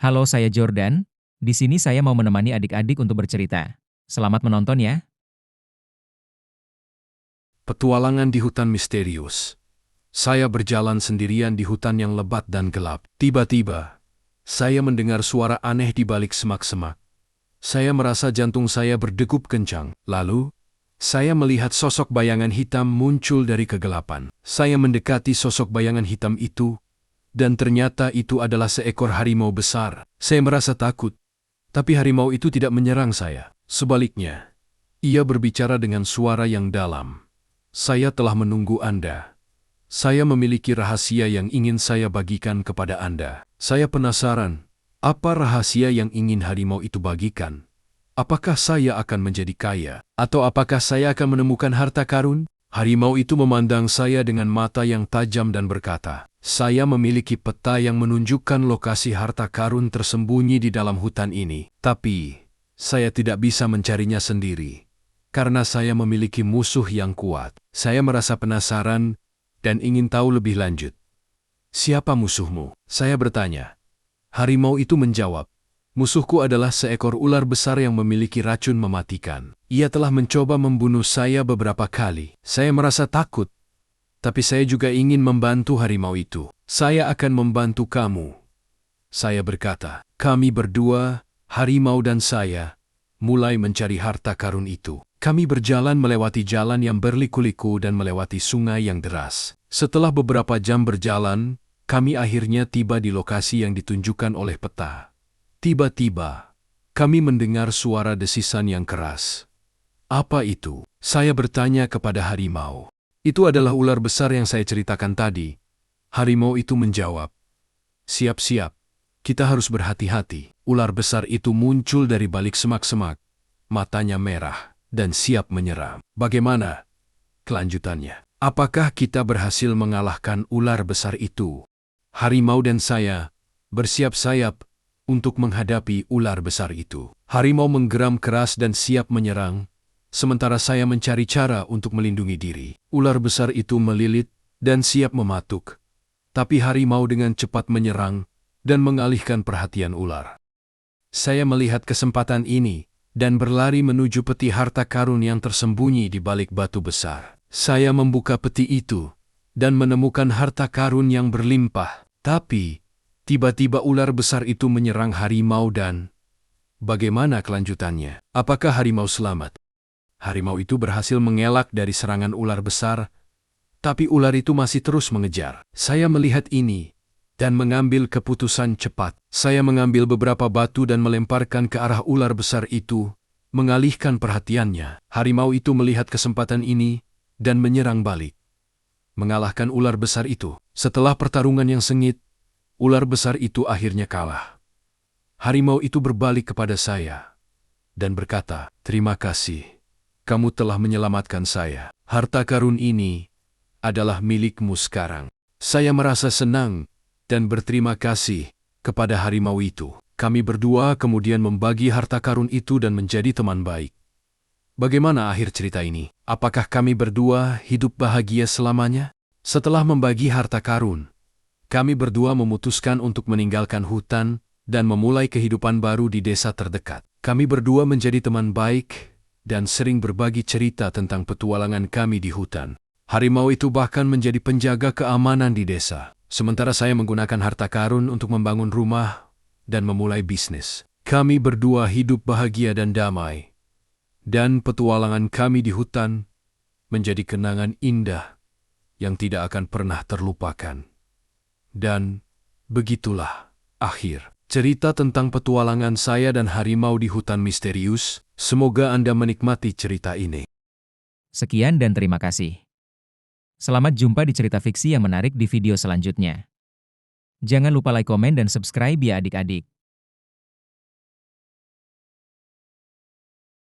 Halo, saya Jordan. Di sini saya mau menemani adik-adik untuk bercerita. Selamat menonton ya. Petualangan di hutan misterius. Saya berjalan sendirian di hutan yang lebat dan gelap. Tiba-tiba, saya mendengar suara aneh di balik semak-semak. Saya merasa jantung saya berdegup kencang. Lalu, saya melihat sosok bayangan hitam muncul dari kegelapan. Saya mendekati sosok bayangan hitam itu, dan ternyata itu adalah seekor harimau besar. Saya merasa takut, tapi harimau itu tidak menyerang saya. Sebaliknya, ia berbicara dengan suara yang dalam. Saya telah menunggu Anda. Saya memiliki rahasia yang ingin saya bagikan kepada Anda. Saya penasaran, apa rahasia yang ingin harimau itu bagikan? Apakah saya akan menjadi kaya? Atau apakah saya akan menemukan harta karun? Harimau itu memandang saya dengan mata yang tajam dan berkata, "Saya memiliki peta yang menunjukkan lokasi harta karun tersembunyi di dalam hutan ini. Tapi, saya tidak bisa mencarinya sendiri. Karena saya memiliki musuh yang kuat." Saya merasa penasaran dan ingin tahu lebih lanjut. "Siapa musuhmu?" Saya bertanya. Harimau itu menjawab, "Musuhku adalah seekor ular besar yang memiliki racun mematikan. Ia telah mencoba membunuh saya beberapa kali." Saya merasa takut, tapi saya juga ingin membantu harimau itu. "Saya akan membantu kamu," saya berkata. Kami berdua, harimau dan saya, mulai mencari harta karun itu. Kami berjalan melewati jalan yang berliku-liku dan melewati sungai yang deras. Setelah beberapa jam berjalan, kami akhirnya tiba di lokasi yang ditunjukkan oleh peta. Tiba-tiba, kami mendengar suara desisan yang keras. "Apa itu?" Saya bertanya kepada harimau. "Itu adalah ular besar yang saya ceritakan tadi." Harimau itu menjawab, "Siap-siap, kita harus berhati-hati." Ular besar itu muncul dari balik semak-semak, matanya merah, dan siap menyerang. Bagaimana kelanjutannya? Apakah kita berhasil mengalahkan ular besar itu? Harimau dan saya bersiap sayap untuk menghadapi ular besar itu. Harimau menggeram keras dan siap menyerang, sementara saya mencari cara untuk melindungi diri. Ular besar itu melilit dan siap mematuk, tapi harimau dengan cepat menyerang dan mengalihkan perhatian ular. Saya melihat kesempatan ini dan berlari menuju peti harta karun yang tersembunyi di balik batu besar. Saya membuka peti itu dan menemukan harta karun yang berlimpah. Tapi, tiba-tiba ular besar itu menyerang harimau dan... Bagaimana kelanjutannya? Apakah harimau selamat? Harimau itu berhasil mengelak dari serangan ular besar, tapi ular itu masih terus mengejar. Saya melihat ini dan mengambil keputusan cepat. Saya mengambil beberapa batu dan melemparkan ke arah ular besar itu, mengalihkan perhatiannya. Harimau itu melihat kesempatan ini dan menyerang balik, mengalahkan ular besar itu. Setelah pertarungan yang sengit, ular besar itu akhirnya kalah. Harimau itu berbalik kepada saya dan berkata, "Terima kasih, kamu telah menyelamatkan saya. Harta karun ini adalah milikmu sekarang." Saya merasa senang dan berterima kasih kepada harimau itu. Kami berdua kemudian membagi harta karun itu dan menjadi teman baik. Bagaimana akhir cerita ini? Apakah kami berdua hidup bahagia selamanya? Setelah membagi harta karun, kami berdua memutuskan untuk meninggalkan hutan dan memulai kehidupan baru di desa terdekat. Kami berdua menjadi teman baik dan sering berbagi cerita tentang petualangan kami di hutan. Harimau itu bahkan menjadi penjaga keamanan di desa, sementara saya menggunakan harta karun untuk membangun rumah dan memulai bisnis. Kami berdua hidup bahagia dan damai, dan petualangan kami di hutan menjadi kenangan indah yang tidak akan pernah terlupakan. Dan begitulah akhir cerita tentang petualangan saya dan harimau di hutan misterius. Semoga Anda menikmati cerita ini. Sekian dan terima kasih. Selamat jumpa di cerita fiksi yang menarik di video selanjutnya. Jangan lupa like, komen, dan subscribe ya adik-adik.